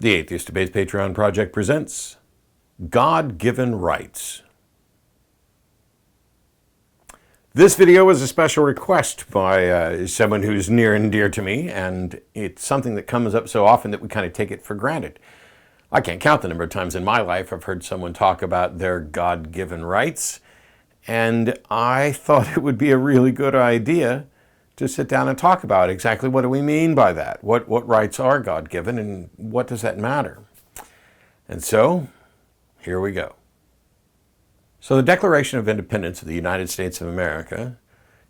The Atheist Debates Patreon project presents God-Given Rights. This video was a special request by someone who's near and dear to me, and it's something that comes up so often that we kind of take it for granted. I can't count the number of times in my life I've heard someone talk about their God-given rights, and I thought it would be a really good idea to sit down and talk about exactly what do we mean by that. What rights are God-given and what does that matter? And so, here we go. So the Declaration of Independence of the United States of America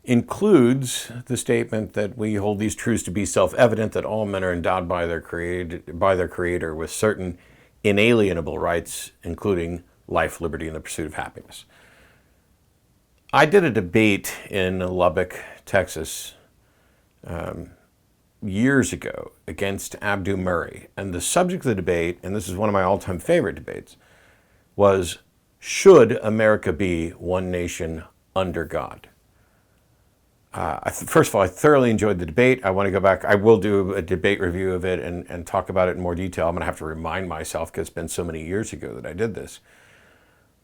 includes the statement that we hold these truths to be self-evident, that all men are endowed by their Creator with certain inalienable rights, including life, liberty, and the pursuit of happiness. I did a debate in Lubbock, Texas, years ago against Abdu Murray. And the subject of the debate, and this is one of my all-time favorite debates, was, should America be one nation under God? First of all, I thoroughly enjoyed the debate. I want to go back. I will do a debate review of it and talk about it in more detail. I'm going to have to remind myself because it's been so many years ago that I did this.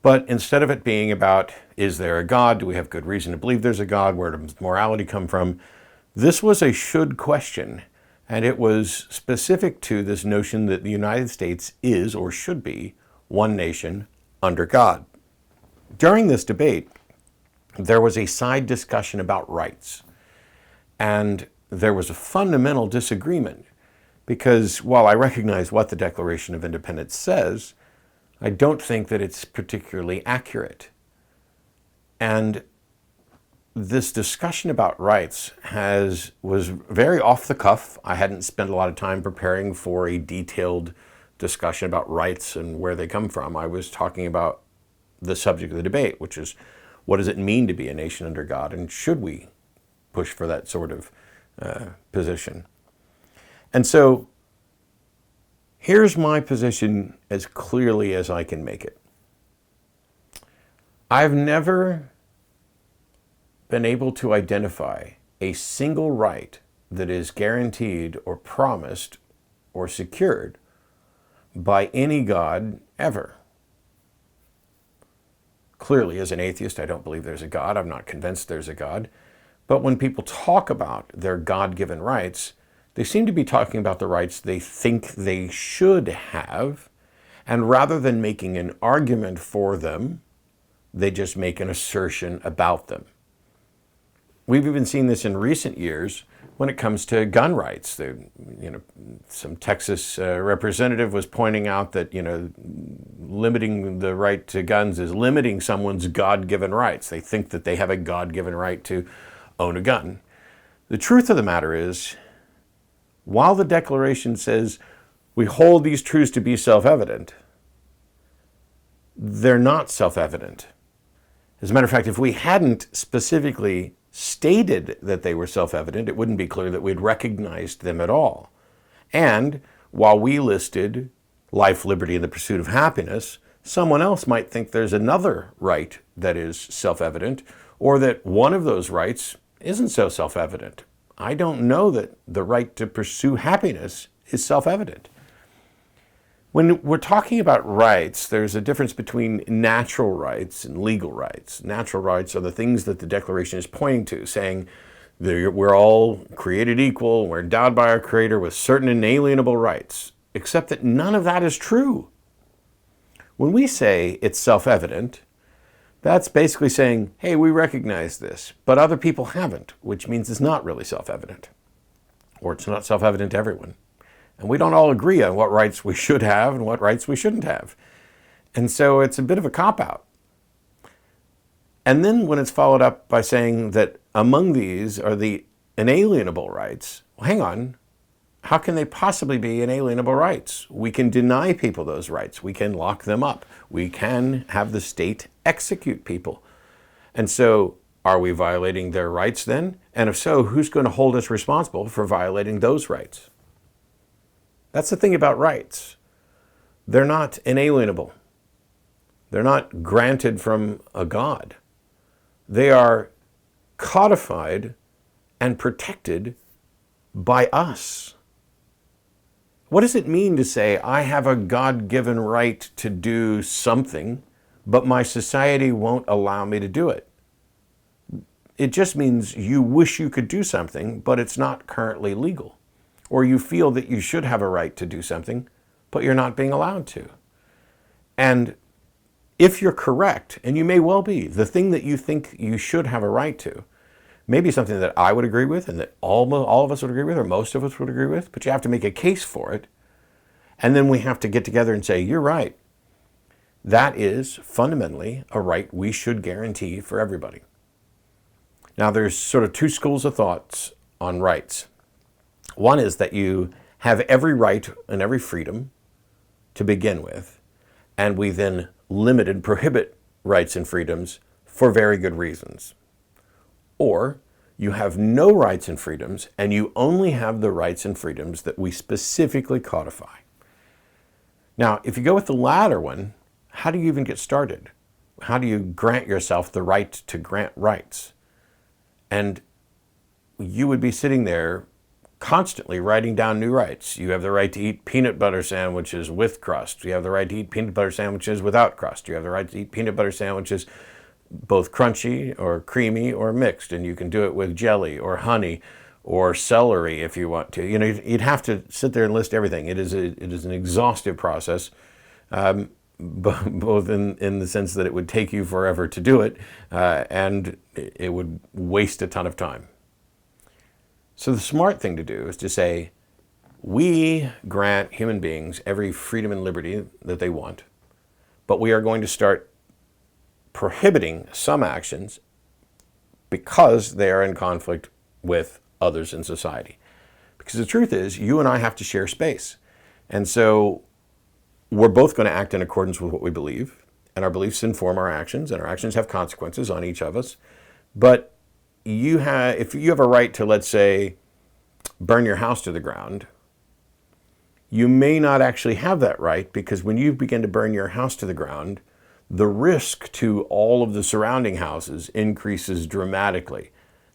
But instead of it being about, is there a God? Do we have good reason to believe there's a God? Where does morality come from? This was a should question, and it was specific to this notion that the United States is or should be one nation under God. During this debate, there was a side discussion about rights, and there was a fundamental disagreement because while I recognize what the Declaration of Independence says, I don't think that it's particularly accurate. And this discussion about rights was very off the cuff. I hadn't spent a lot of time preparing for a detailed discussion about rights and where they come from. I was talking about the subject of the debate, which is, what does it mean to be a nation under God, and should we push for that sort of position? And so here's my position as clearly as I can make it. I've never been able to identify a single right that is guaranteed or promised or secured by any God ever. Clearly, as an atheist, I don't believe there's a God. I'm not convinced there's a God. But when people talk about their God-given rights, they seem to be talking about the rights they think they should have, and rather than making an argument for them, they just make an assertion about them. We've even seen this in recent years when it comes to gun rights. Some Texas representative was pointing out that, limiting the right to guns is limiting someone's God-given rights. They think that they have a God-given right to own a gun. The truth of the matter is, while the Declaration says we hold these truths to be self-evident, they're not self-evident. As a matter of fact, if we hadn't specifically stated that they were self-evident, it wouldn't be clear that we'd recognized them at all. And while we listed life, liberty, and the pursuit of happiness, someone else might think there's another right that is self-evident, or that one of those rights isn't so self-evident. I don't know that the right to pursue happiness is self-evident. When we're talking about rights, there's a difference between natural rights and legal rights. Natural rights are the things that the Declaration is pointing to, saying we're all created equal, we're endowed by our Creator with certain inalienable rights, except that none of that is true. When we say it's self-evident, that's basically saying, hey, we recognize this, but other people haven't, which means it's not really self-evident, or it's not self-evident to everyone. And we don't all agree on what rights we should have and what rights we shouldn't have. And so it's a bit of a cop-out. And then when it's followed up by saying that among these are the inalienable rights, well, hang on, how can they possibly be inalienable rights? We can deny people those rights. We can lock them up. We can have the state execute people. And so are we violating their rights then? And if so, who's going to hold us responsible for violating those rights? That's the thing about rights. They're not inalienable. They're not granted from a God. They are codified and protected by us. What does it mean to say, I have a God-given right to do something, but my society won't allow me to do it? It just means you wish you could do something, but it's not currently legal. Or you feel that you should have a right to do something, but you're not being allowed to. And if you're correct, and you may well be, the thing that you think you should have a right to may be something that I would agree with and that all of us would agree with, or most of us would agree with, but you have to make a case for it. And then we have to get together and say, you're right. That is fundamentally a right we should guarantee for everybody. Now, there's sort of two schools of thoughts on rights. One is that you have every right and every freedom to begin with, and we then limit and prohibit rights and freedoms for very good reasons. Or you have no rights and freedoms, and you only have the rights and freedoms that we specifically codify. Now, if you go with the latter one, how do you even get started? How do you grant yourself the right to grant rights? And you would be sitting there constantly writing down new rights. You have the right to eat peanut butter sandwiches with crust. You have the right to eat peanut butter sandwiches without crust. You have the right to eat peanut butter sandwiches both crunchy or creamy or mixed, and you can do it with jelly or honey or celery if you want to. You know, you'd have to sit there and list everything. It is an exhaustive process, both in the sense that it would take you forever to do it, and it would waste a ton of time. So the smart thing to do is to say, we grant human beings every freedom and liberty that they want, but we are going to start prohibiting some actions because they are in conflict with others in society. Because the truth is, you and I have to share space. And so we're both going to act in accordance with what we believe, and our beliefs inform our actions, and our actions have consequences on each of us. But if you have a right to, let's say, burn your house to the ground, you may not actually have that right, because when you begin to burn your house to the ground, the risk to all of the surrounding houses increases dramatically,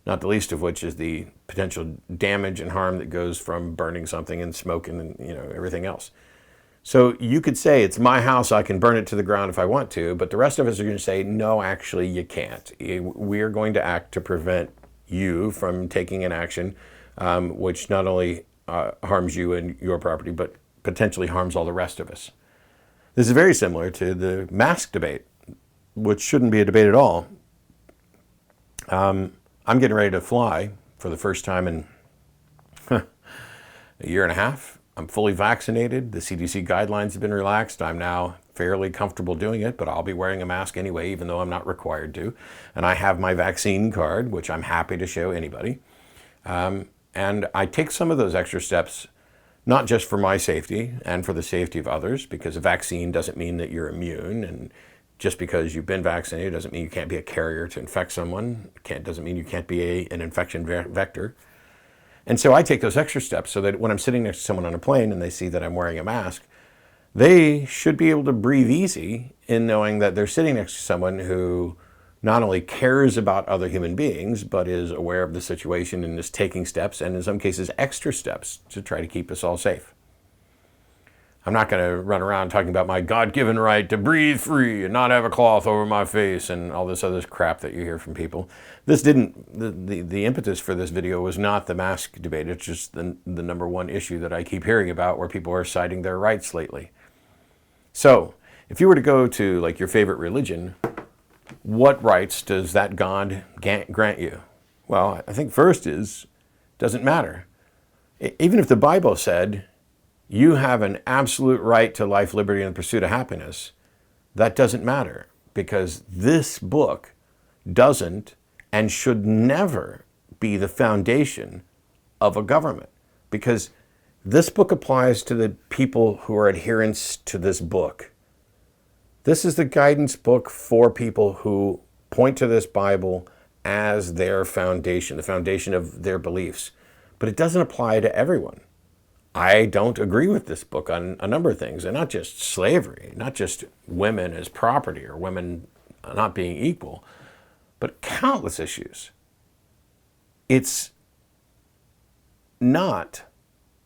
not the least of which is the potential damage and harm that goes from burning something and smoke and everything else. So you could say, it's my house, I can burn it to the ground if I want to, but the rest of us are going to say, no, actually you can't. We are going to act to prevent you from taking an action which not only harms you and your property, but potentially harms all the rest of us. This is very similar to the mask debate, which shouldn't be a debate at all. I'm getting ready to fly for the first time in a year and a half. I'm fully vaccinated. The CDC guidelines have been relaxed. I'm now fairly comfortable doing it, but I'll be wearing a mask anyway, even though I'm not required to. And I have my vaccine card, which I'm happy to show anybody. And I take some of those extra steps, not just for my safety and for the safety of others, because a vaccine doesn't mean that you're immune. And just because you've been vaccinated doesn't mean you can't be a carrier to infect someone. Doesn't mean you can't be an infection vector. And so I take those extra steps so that when I'm sitting next to someone on a plane and they see that I'm wearing a mask, they should be able to breathe easy in knowing that they're sitting next to someone who not only cares about other human beings, but is aware of the situation and is taking steps, and in some cases extra steps, to try to keep us all safe. I'm not going to run around talking about my God-given right to breathe free and not have a cloth over my face and all this other crap that you hear from people. This didn't, the impetus for this video was not the mask debate. It's just the number one issue that I keep hearing about where people are citing their rights lately. So, if you were to go to like your favorite religion, what rights does that God grant you? Well, I think first is, doesn't matter. Even if the Bible said, you have an absolute right to life, liberty, and the pursuit of happiness, that doesn't matter, because this book doesn't and should never be the foundation of a government, because this book applies to the people who are adherents to this book. This is the guidance book for people who point to this Bible as their foundation, the foundation of their beliefs, but it doesn't apply to everyone. I don't agree with this book on a number of things, and not just slavery, not just women as property or women not being equal, but countless issues. It's not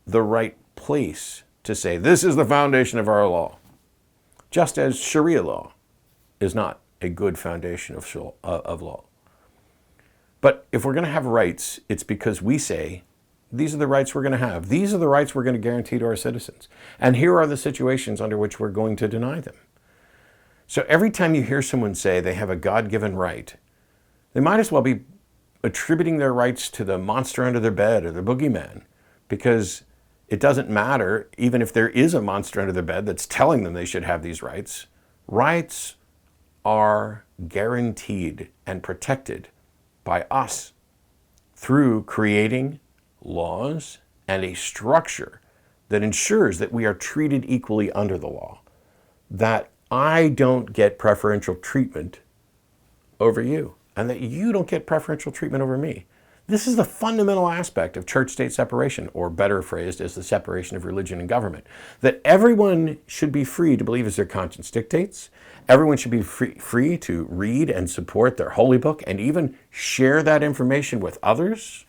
the right place to say this is the foundation of our law, just as Sharia law is not a good foundation of law. But if we're going to have rights, it's because we say, these are the rights we're going to have. These are the rights we're going to guarantee to our citizens. And here are the situations under which we're going to deny them. So every time you hear someone say they have a God-given right, they might as well be attributing their rights to the monster under their bed or the boogeyman, because it doesn't matter, even if there is a monster under their bed that's telling them they should have these rights. Rights are guaranteed and protected by us through creating laws and a structure that ensures that we are treated equally under the law, that I don't get preferential treatment over you, and that you don't get preferential treatment over me. This is the fundamental aspect of church-state separation, or better phrased as the separation of religion and government, that everyone should be free to believe as their conscience dictates. Everyone should be free to read and support their holy book and even share that information with others.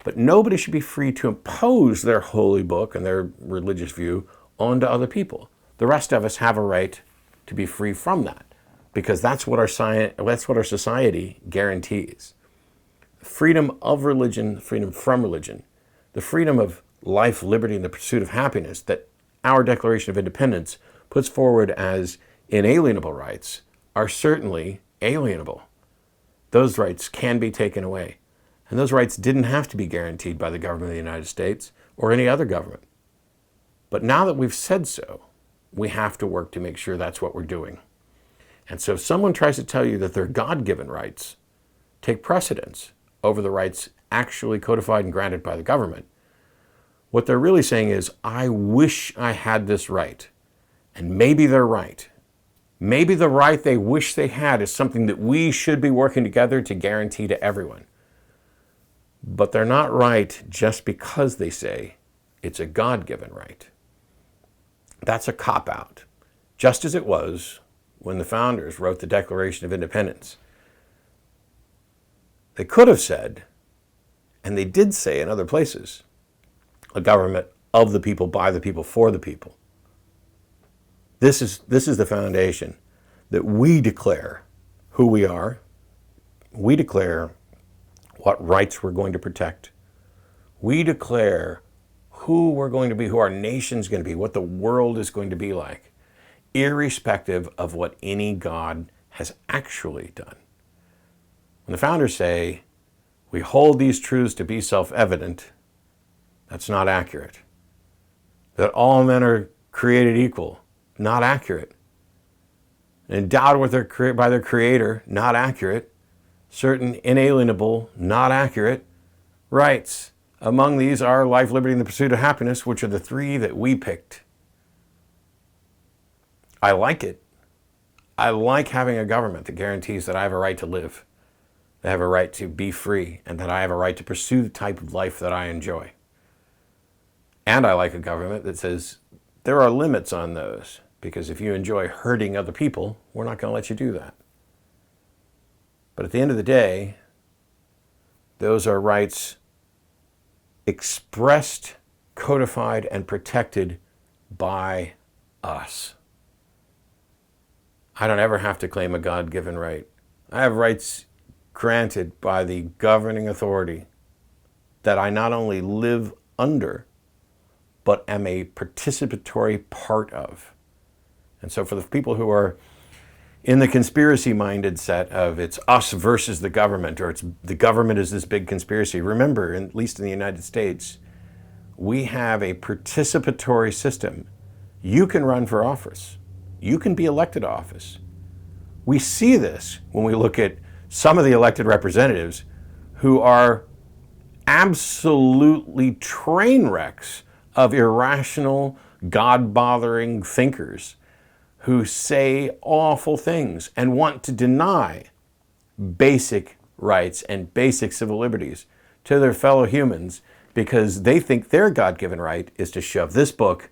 But nobody should be free to impose their holy book and their religious view onto other people. The rest of us have a right to be free from that, because that's what our society guarantees. Freedom of religion, freedom from religion, the freedom of life, liberty, and the pursuit of happiness that our Declaration of Independence puts forward as inalienable rights are certainly alienable. Those rights can be taken away. And those rights didn't have to be guaranteed by the government of the United States or any other government. But now that we've said so, we have to work to make sure that's what we're doing. And so if someone tries to tell you that their God-given rights take precedence over the rights actually codified and granted by the government, what they're really saying is, I wish I had this right. And maybe they're right. Maybe the right they wish they had is something that we should be working together to guarantee to everyone. But they're not right just because they say it's a God-given right. That's a cop-out, just as it was when the founders wrote the Declaration of Independence. They could have said, and they did say in other places, a government of the people, by the people, for the people. This is the foundation, that we declare who we are. We declare what rights we're going to protect. We declare who we're going to be, who our nation's going to be, what the world is going to be like, irrespective of what any God has actually done. When the founders say, we hold these truths to be self-evident, that's not accurate. That all men are created equal, not accurate. Endowed with by their Creator, not accurate. Certain inalienable, not accurate, rights. Among these are life, liberty, and the pursuit of happiness, which are the three that we picked. I like it. I like having a government that guarantees that I have a right to live, that I have a right to be free, and that I have a right to pursue the type of life that I enjoy. And I like a government that says there are limits on those, because if you enjoy hurting other people, we're not going to let you do that. But at the end of the day, those are rights expressed, codified, and protected by us. I don't ever have to claim a God-given right. I have rights granted by the governing authority that I not only live under, but am a participatory part of. And so for the people who are in the conspiracy-minded set of it's us versus the government, or it's the government is this big conspiracy, remember, at least in the United States, we have a participatory system. You can run for office. You can be elected to office. We see this when we look at some of the elected representatives who are absolutely train wrecks of irrational, God-bothering thinkers who say awful things and want to deny basic rights and basic civil liberties to their fellow humans because they think their God-given right is to shove this book,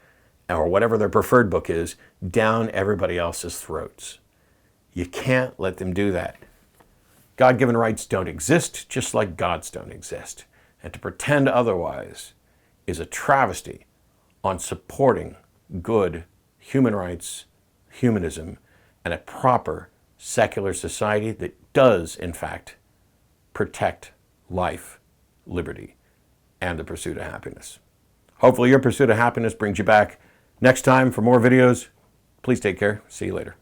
or whatever their preferred book is, down everybody else's throats. You can't let them do that. God-given rights don't exist, just like God's don't exist. And to pretend otherwise is a travesty on supporting good human rights, humanism, and a proper secular society that does, in fact, protect life, liberty, and the pursuit of happiness. Hopefully your pursuit of happiness brings you back next time for more videos. Please take care. See you later.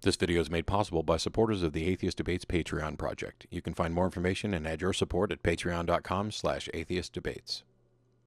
This video is made possible by supporters of the Atheist Debates Patreon project. You can find more information and add your support at patreon.com/atheistdebates.